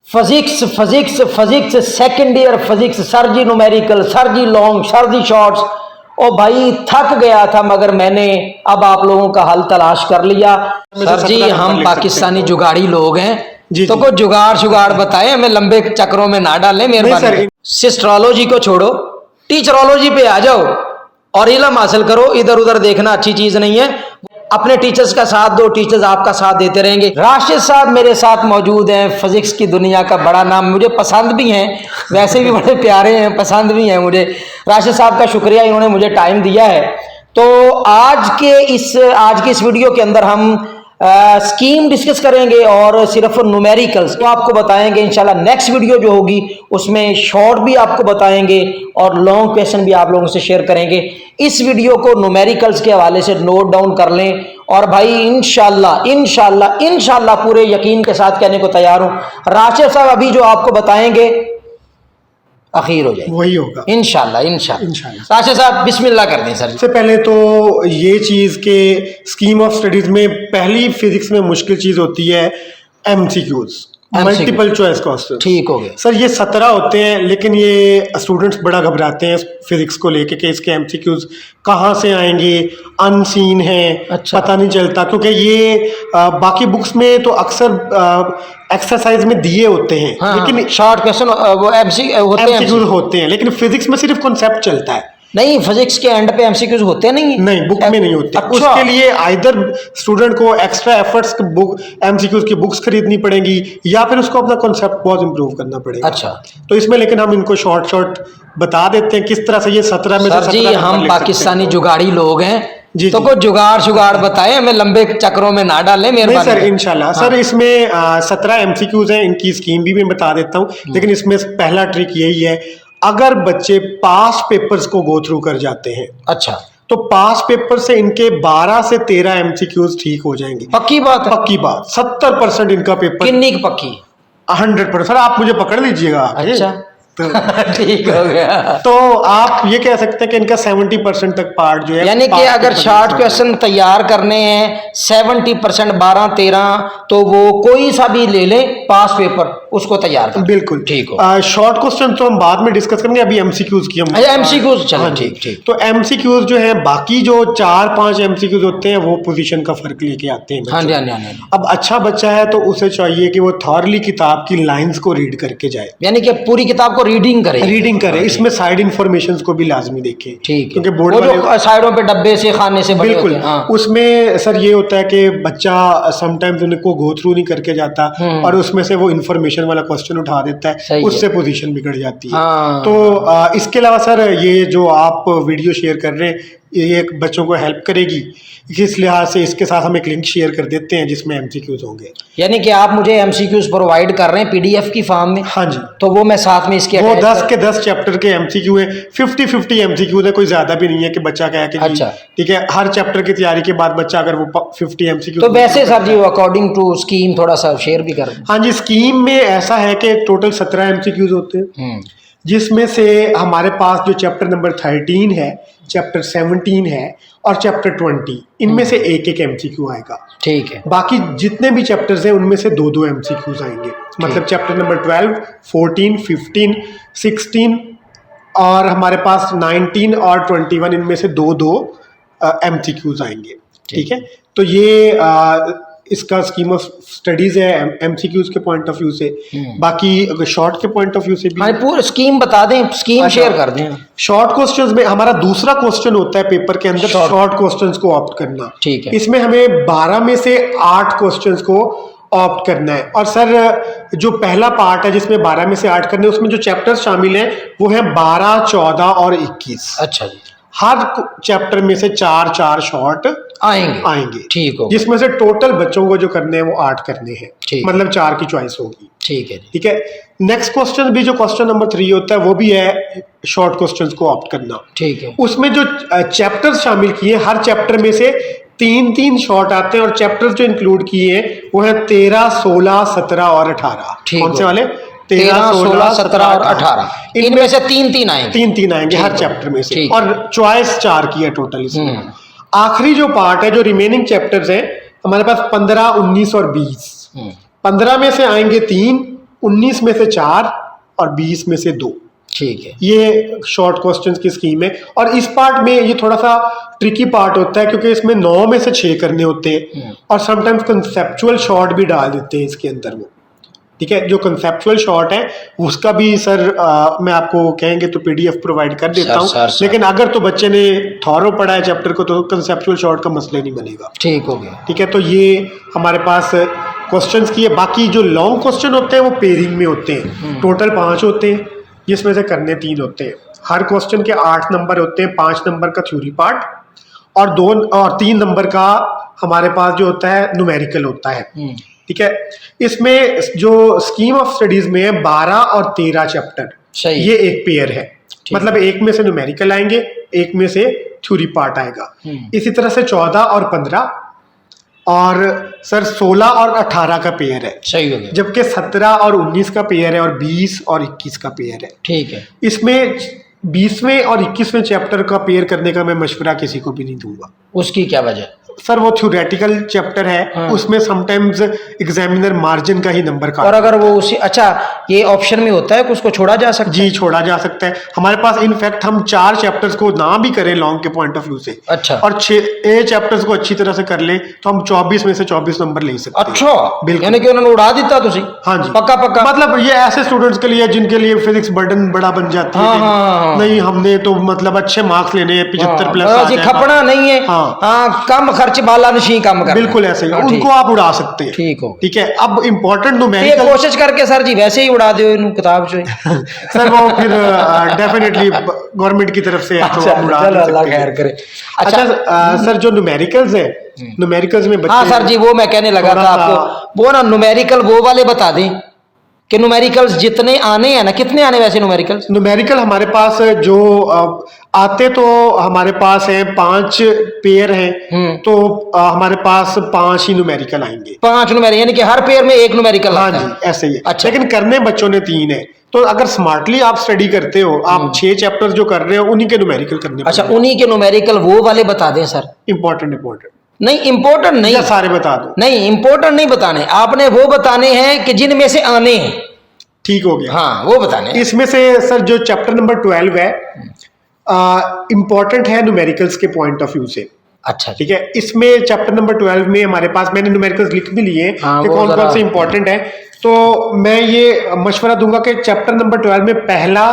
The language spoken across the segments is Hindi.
Physics physics physics second year physics, sir जी न्यूमेरिकल, सर जी लॉन्ग, सर जी शॉर्ट्स। ओ भाई थक गया था, मगर मैंने अब आप लोगों का हल तलाश कर लिया। सर जी हम पाकिस्तानी जुगाड़ी लोग हैं, तो कोई जुगाड़ शुगाड़ बताएं, हमें लंबे चक्रों में ना डालें मेहरबानी। सिस्ट्रोलॉजी को छोड़ो, टीचरोलॉजी पे आ जाओ और इल्म हासिल करो। इधर उधर देखना अच्छी चीज नहीं है। अपने टीचर्स का साथ दो, टीचर्स आपका साथ देते रहेंगे। राशिद साहब मेरे साथ मौजूद हैं, फिजिक्स की दुनिया का बड़ा नाम, मुझे पसंद भी हैं, वैसे भी बड़े प्यारे हैं, पसंद भी हैं मुझे। राशिद साहब का शुक्रिया, इन्होंने मुझे टाइम दिया है। तो आज की इस वीडियो के अंदर हम स्कीम डिस्कस करेंगे और सिर्फ न्यूमेरिकल्स तो आपको बताएंगे। इंशाल्लाह नेक्स्ट वीडियो जो होगी उसमें शॉर्ट भी आपको बताएंगे और लॉन्ग क्वेश्चन भी आप लोगों से शेयर करेंगे। इस वीडियो को न्यूमेरिकल्स के हवाले से नोट डाउन कर लें और भाई इंशाल्लाह पूरे यकीन के साथ कहने को तैयार हूं, राशिद साहब अभी जो आपको बताएंगे अखीर हो जाएगी, वही होगा इंशाल्लाह। राशिद साहब बिस्मिल्लाह कर दें। सर सबसे पहले तो ये चीज़ के स्कीम ऑफ स्टडीज में पहली फिजिक्स में मुश्किल चीज़ होती है एमसीक्यूज, मल्टीपल चॉइस क्वेश्चन। ठीक हो गया सर, ये 17 होते हैं, लेकिन ये स्टूडेंट्स बड़ा घबराते हैं फिजिक्स को लेके कि इसके एमसीक्यूज कहाँ से आएंगे, अनसीन है। अच्छा। पता नहीं चलता, क्योंकि ये बाकी बुक्स में तो अक्सर एक्सरसाइज में दिए होते हैं। हाँ, लेकिन शॉर्ट क्वेश्चन वो एमसीक्यूज होते हैं, लेकिन फिजिक्स में सिर्फ कॉन्सेप्ट चलता है। नहीं, फिजिक्स के एंड पे एमसीक्यूज होते नहीं बुक में नहीं होते। अच्छा। उसके लिए आइदर स्टूडेंट को एक्स्ट्रा एफर्ट्स बुक एमसीक्यूज की बुक्स खरीदनी पड़ेंगी या फिर उसको अपना कॉन्सेप्ट बहुत इंप्रूव करना पड़ेगा। अच्छा। तो इसमें लेकिन हम इनको शॉर्ट बता देते हैं किस तरह से ये 17 में से सर जी 17 हम पाकिस्तानी जुगाड़ी लोग हैं जी, तो कोई जुगाड़ शुगाड़ बताएं, हमें लंबे चक्रों में ना डालें मेहरबानी। सर इंशाल्लाह। सर इसमें 17 एमसीक्यूज हैं, इनकी स्कीम भी मैं बता देता हूँ। लेकिन इसमें पहला ट्रिक यही है, अगर बच्चे पास पेपर्स को गो थ्रू कर जाते हैं, अच्छा, तो पास पेपर से इनके 12 से 13 एमसीक्यूज ठीक हो जाएंगे। पक्की बात है? पक्की बात। 70% इनका पेपर। कितनी पक्की? 100%। सर आप मुझे पकड़ लीजिएगा। अच्छा तो ठीक हो गया। तो आप ये कह सकते हैं कि इनका 70% तक पार्ट जो है, यानी कि अगर शॉर्ट क्वेश्चन तैयार करने हैं 70% 12-13, तो वो कोई सा भी ले ले पास पेपर, उसको तैयार कर। बिल्कुल ठीक हो। शॉर्ट क्वेश्चन तो हम बाद में डिस्कस करेंगे, अभी एमसीक्यूज की हम एमसीक्यूज चलो। ठीक। तो एमसीक्यूज जो है, बाकी जो 4-5 एमसीक्यूज होते हैं वो पोजीशन का फर्क लेके आते हैं। हाँ जी। अब अच्छा बच्चा है तो उसे चाहिए कि वो थॉरली किताब की लाइंस को रीड करके जाए, यानी कि पूरी किताब को रीडिंग करे। इसमें साइड इंफॉर्मेशन को भी लाजमी देखें। ठीक, क्योंकि बोर्ड वाले साइडों पे डब्बे से खाने से बिल्कुल। उसमें सर ये होता है कि बच्चा समटाइम्स उनको गो थ्रू नहीं करके जाता और उसमें से वो इंफॉर्मेशन वाला क्वेश्चन उठा देता है, उससे पोजीशन बिगड़ जाती है। तो इसके अलावा सर ये जो आप वीडियो शेयर कर रहे हैं ये बच्चों को हेल्प करेगी, इस लिहाज से इसके साथ हम एक लिंक शेयर कर देते हैं जिसमें एमसीक्यूज होंगे। यानी कि आप मुझे एमसीक्यूज प्रोवाइड कर रहे हैं पीडीएफ की फॉर्म में? हाँ जी। तो वो मैं साथ में इसके वो 10 के 10 चैप्टर के एमसीक्यू है, 50-50 एमसीक्यू है, कोई ज्यादा भी नहीं है कि बच्चा कहे कि अच्छा ठीक है, हर चैप्टर की तैयारी के बाद बच्चा अगर वो 50 एमसीक्यू। तो वैसे sir ji according to scheme थोड़ा सा शेयर भी कर। हाँ जी, स्कीम में ऐसा है कि टोटल 17 एमसीक्यूज होते हैं, जिसमें से हमारे पास जो चैप्टर नंबर 13 है, चैप्टर 17 है और चैप्टर 20, इनमें से एक एमसीक्यू आएगा। ठीक है। बाकी जितने भी चैप्टर्स हैं उनमें से 2-2 एमसीक्यूज आएंगे। मतलब चैप्टर नंबर 12, 14, 15, 16 और हमारे पास 19 और 21, इनमें से 2-2 एमसीक्यूज आएंगे। ठीक है। तो ये इसका स्कीम ऑफ स्टडीज है एमसीक्यूज के पॉइंट ऑफ व्यू से। बाकी अगर शॉर्ट के पॉइंट ऑफ व्यू से भी पूरी स्कीम बता दें, स्कीम शेयर कर दें। शॉर्ट क्वेश्चंस में हमारा दूसरा क्वेश्चन होता है पेपर के अंदर शॉर्ट क्वेश्चंस को ऑप्ट करना। ठीक है। इसमें हमें 12 में से 8 क्वेश्चंस को ऑप्ट करना है। और सर जो पहला पार्ट है जिसमें 12 में से 8 करने, उसमें जो चैप्टर्स शामिल हैं वो है 12, 14 और 21। अच्छा जी। हर चैप्टर में से 4-4 शॉर्ट आएंगे। ठीक हो। जिसमें से टोटल बच्चों को जो करने हैं वो 8 करने हैं, मतलब 4 की चॉइस होगी। ठीक है। नेक्स्ट क्वेश्चन भी जो क्वेश्चन नंबर 3 होता है वो भी है शॉर्ट क्वेश्चंस को ऑप्ट करना। ठीक है। उसमें जो चैप्टर्स शामिल किए, हर चैप्टर में से 3-3 शॉर्ट आते हैं और चैप्टर्स जो इंक्लूड किए हैं वो है 13, 16, 17 और 18। कौन से वाले? 13, 16, 17 और 18। इनमें से 3-3 आएंगे हर चैप्टर में से, और चॉइस 4 की है टोटल इसमें। आखिरी जो पार्ट है, जो रिमेनिंग चैप्टर्स हैं हमारे पास 15, 19 और 20। 15 में से आएंगे 3 19 में से 4 और 20 में से 2। ठीक है, ये शॉर्ट क्वेश्चंस की स्कीम है। और इस पार्ट में ये थोड़ा सा ट्रिकी पार्ट होता है क्योंकि इसमें 9 में से 6 करने होते हैं और समटाइम्स कंसेप्चुअल शॉर्ट भी डाल देते हैं इसके अंदर वो। ठीक है, जो कंसेप्चुअल शॉर्ट है उसका भी सर मैं आपको कहेंगे तो पीडीएफ प्रोवाइड कर देता हूँ, लेकिन अगर तो बच्चे ने थॉरो पढ़ा है चैप्टर को तो कंसेप्चुअल शॉर्ट का मसला नहीं बनेगा। ठीक हो गया। ठीक है, तो ये हमारे पास क्वेश्चंस की है। बाकी जो लॉन्ग क्वेश्चन होते हैं वो पेयरिंग में होते हैं, टोटल 5 होते हैं जिसमें से करने 3 होते हैं। हर क्वेश्चन के 8 नंबर होते हैं, 5 नंबर का थ्योरी पार्ट और 2 और 3 नंबर का हमारे पास जो होता है न्यूमेरिकल होता है। ठीक है, इसमें जो स्कीम ऑफ स्टडीज में है 12 और 13 चैप्टर, ये एक पेयर है, मतलब एक में से न्यूमेरिकल आएंगे, एक में से थ्योरी पार्ट आएगा। इसी तरह से 14 और 15 और सर 16 और 18 का पेयर है। सही हो गया। जबकि 17 और 19 का पेयर है और 20 और 21 का पेयर है। ठीक है, इसमें 20वें और 21वें चैप्टर का पेयर करने का मैं मशवरा किसी को भी नहीं दूंगा। उसकी क्या वजह? सर वो थ्योरेटिकल चैप्टर है, उसमें समटाइम्स एग्जामिनर मार्जिन का ही नंबर का, और अगर वो उसी अच्छा ये ऑप्शन में होता है कि उसको छोड़ा जा सकता है? जी छोड़ा जा सकता है। हमारे पास इनफैक्ट हम 4 चैप्टर्स को ना भी करें लॉन्ग के पॉइंट ऑफ व्यू से, अच्छा, और 6 चैप्टर्स को अच्छी तरह से कर ले तो हम 24 में से 24 नंबर ले सकते हैं। अच्छा, बिल्कुल, यानी कि उन्होंने उड़ा दिता तुसी? हाँ जी, पक्का पक्का। मतलब ये ऐसे स्टूडेंट्स के लिए जिनके लिए फिजिक्स बर्डन बड़ा बन जाती है। हाँ, नहीं हमने तो मतलब अच्छे मार्क्स लेने हैं, 75 प्लस जी, खपना नहीं है। हाँ, कम खर्च वाला नहीं काम करना। बिल्कुल ऐसे ही उनको आप उड़ा सकते हैं। ठीक हो, ठीक है। अब इम्पोर्टेंट न्यूमेरिकल कोशिश करके सर जी वैसे ही उड़ा दो इन किताब से सर वो फिर डेफिनेटली गवर्नमेंट की तरफ से अच्छा, अल्लाह खैर करे। अच्छा सर जो न्यूमेरिकल्स है, न्यूमेरिकल्स में बच्चे, हाँ सर जी वो मैं कहने लगा था आपको, वो ना न्यूमेरिकल वो वाले बता दें कि न्यूमेरिकल्स जितने आने हैं ना, कितने आने वैसे न्यूमेरिकल्स? न्यूमेरिकल हमारे पास जो आते तो हमारे पास हैं 5 पेयर हैं, तो हमारे पास 5 ही न्यूमेरिकल आएंगे। 5 न्यूमेरिकल यानी कि हर पेयर में एक न्यूमेरिकल? हाँ जी ऐसे ही। अच्छा, लेकिन करने बच्चों ने 3 है, तो अगर स्मार्टली आप स्टडी करते हो, आप 6 चैप्टर्स जो कर रहे हो उन्हीं के न्यूमेरिकल करने। अच्छा, उन्हीं के न्यूमेरिकल वो वाले बता दें सर। इंपॉर्टेंट नहीं, इंपॉर्टेंट नहीं, सारे बता दो। नहीं इंपॉर्टेंट नहीं बताने, आपने वो बताने हैं कि जिनमें से आने हैं। ठीक हो गया, हाँ वो बताने। इसमें से सर जो चैप्टर नंबर 12 है इंपॉर्टेंट है न्यूमेरिकल्स के पॉइंट ऑफ व्यू से। अच्छा, ठीक है। इसमें चैप्टर नंबर 12 में हमारे पास, मैंने न्यूमेरिकल्स लिख भी लिए कि कौन कौन से इंपॉर्टेंट है, तो मैं ये मशवरा दूंगा कि चैप्टर नंबर 12 में पहला,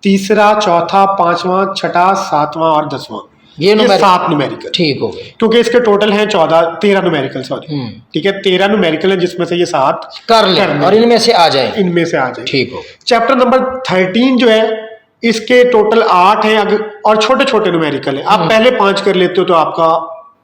तीसरा, चौथा, 5वां, छठा, 7वां और 10वां, ये 7 न्यूमेरिकल। ठीक हो गए, क्योंकि इसके टोटल हैं 13 न्यूमेरिकल, सॉरी। ठीक है, 13 न्यूमेरिकल है जिसमें से ये 7 कर ले और इनमें से आ जाए, ठीक हो। चैप्टर नंबर 13 जो है इसके टोटल 8 हैं, अगर और छोटे छोटे न्यूमेरिकल है, आप पहले 5 कर लेते हो तो आपका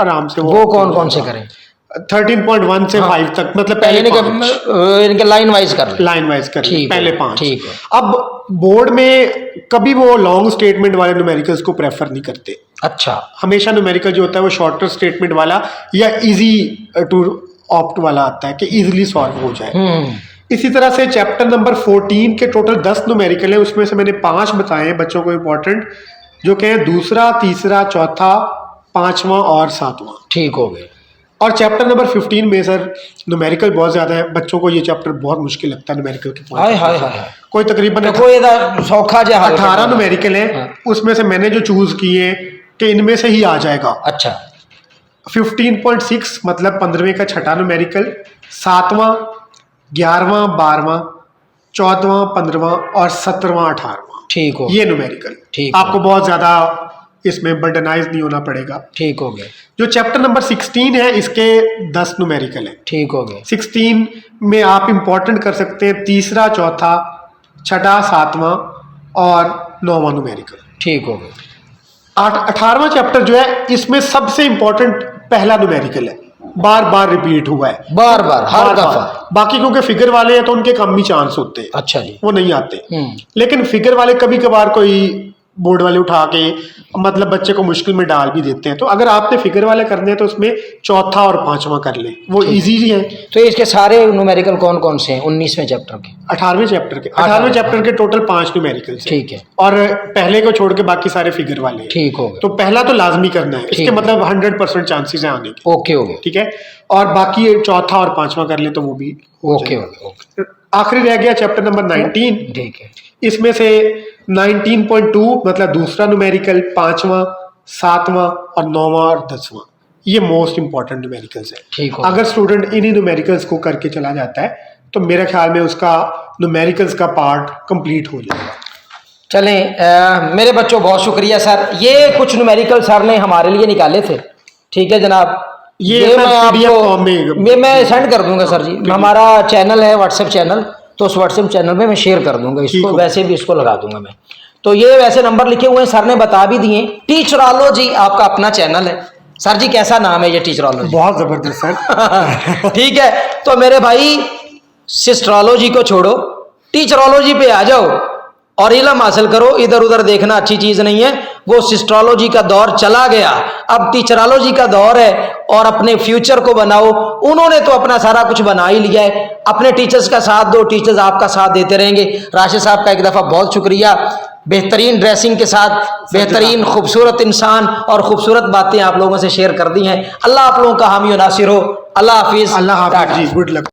आराम से वो कौन कौन से करें? 13.1 से 5 तक, मतलब पहले इनके लाइन वाइज कर पहले 5। ठीक है। अब बोर्ड में कभी वो लॉन्ग स्टेटमेंट वाले न्यूमेरिकल्स को प्रेफर नहीं करते। अच्छा, हमेशा न्यूमेरिकल जो होता है वो शॉर्टर स्टेटमेंट वाला या इजी टू ऑप्ट वाला आता है कि इजीली सॉल्व हो जाए। इसी तरह से चैप्टर नंबर 14 के टोटल 10 न्यूमेरिकल है, उसमें से मैंने 5 बताए हैं बच्चों को इंपॉर्टेंट, जो कि है दूसरा, तीसरा, चौथा, 5वां और 7वां। ठीक हो गए। और चैप्टर नंबर 15 में सर न्यूमेरिकल बहुत ज्यादा है, बच्चों को ये चैप्टर बहुत मुश्किल लगता है न्यूमेरिकल के पॉइंट। कोई तकरीबन 18 न्यूमेरिकल है, उसमें से मैंने जो चूज किए कि इनमें से ही आ जाएगा। अच्छा, 15.6 मतलब 15वें का छठा न्यूमेरिकल, 7वां, 11वां, 12वां, 14वां, 15वां और 17वां, 18वां। ठीक हो, ये न्यूमेरिकल आपको बहुत ज्यादा इसमें बर्डनाइज नहीं होना पड़ेगा। ठीक हो गया। जो चैप्टर नंबर 16 है इसके 10 न्यूमेरिकल है। ठीक हो गया। 16 में आप इंपॉर्टेंट कर सकते हैं तीसरा, चौथा, छठा, 7वां और 9वां न्यूमेरिकल। ठीक हो गया। 18वां चैप्टर जो है इसमें सबसे इंपॉर्टेंट पहला न्यूमेरिकल है, बार बार रिपीट हुआ है, बार बार हर दफा। बाकी क्योंकि फिगर वाले हैं तो उनके कम ही चांस होते हैं। अच्छा जी, वो नहीं आते। लेकिन फिगर वाले कभी कभार कोई बोर्ड वाले उठा के मतलब बच्चे को मुश्किल में डाल भी देते हैं, तो अगर आपने फिगर वाले करने हैं तो उसमें चौथा और 5वां कर ले, वो इजी ही है। तो इसके सारे न्यूमेरिकल कौन कौन से हैं 19वें चैप्टर के? 18वें चैप्टर के टोटल 5 न्यूमेरिकल। ठीक है। और पहले को छोड़ के बाकी सारे फिगर वाले। ठीक हो गया। तो पहला तो लाजमी करना है, इसके मतलब 100% चांसेस है आने के। ओके हो गया। ठीक है। और बाकी चौथा और 5वां कर ले तो वो भी ओके। आखिरी रह गया चैप्टर नंबर 19। ठीक है। इसमें से 19.2 मतलब दूसरा न्यूमेरिकल, 5वां, 7वां और 9वां और 10वां, ये मोस्ट इंपॉर्टेंट न्यूमेरिकल्स है। ठीक हो। अगर स्टूडेंट इन्हीं न्यूमेरिकल्स को करके चला जाता है तो मेरे ख्याल में उसका न्यूमेरिकल्स का पार्ट कंप्लीट हो जाएगा। चलें मेरे बच्चों, बहुत शुक्रिया सर। ये कुछ न्यूमेरिकल सर ने हमारे लिए निकाले थे। ठीक है जनाब, ये मैं आपको मैं सेंड कर दूंगा सर जी। हमारा चैनल है व्हाट्सएप चैनल, तो उस व्हाट्सएप चैनल में मैं शेयर कर दूंगा इसको, वैसे भी इसको लगा दूंगा मैं। तो ये वैसे नंबर लिखे हुए हैं, सर ने बता भी दिए। टीचरॉलॉजी आपका अपना चैनल है सर जी, कैसा नाम है ये टीचरॉलॉजी? बहुत जबरदस्त सर। ठीक है, तो मेरे भाई सिस्ट्रोलॉजी को छोड़ो, टीचरॉलॉजी पे आ जाओ और इल्म हासिल करो। इधर उधर देखना अच्छी चीज नहीं है। वो सिस्ट्रोलॉजी का दौर चला गया, अब टीचरॉलॉजी का दौर है और अपने फ्यूचर को बनाओ। उन्होंने तो अपना सारा कुछ बना ही लिया है, अपने टीचर्स का साथ दो, टीचर्स आपका साथ देते रहेंगे। राशिद साहब का एक दफा बहुत शुक्रिया, बेहतरीन ड्रेसिंग के साथ बेहतरीन खूबसूरत इंसान और खूबसूरत बातें आप लोगों से शेयर कर दी हैं। अल्लाह आप लोगों का हामी और नासिर हो। अल्लाह हाफिज। अल्लाह हाफिज जी, गुड लक।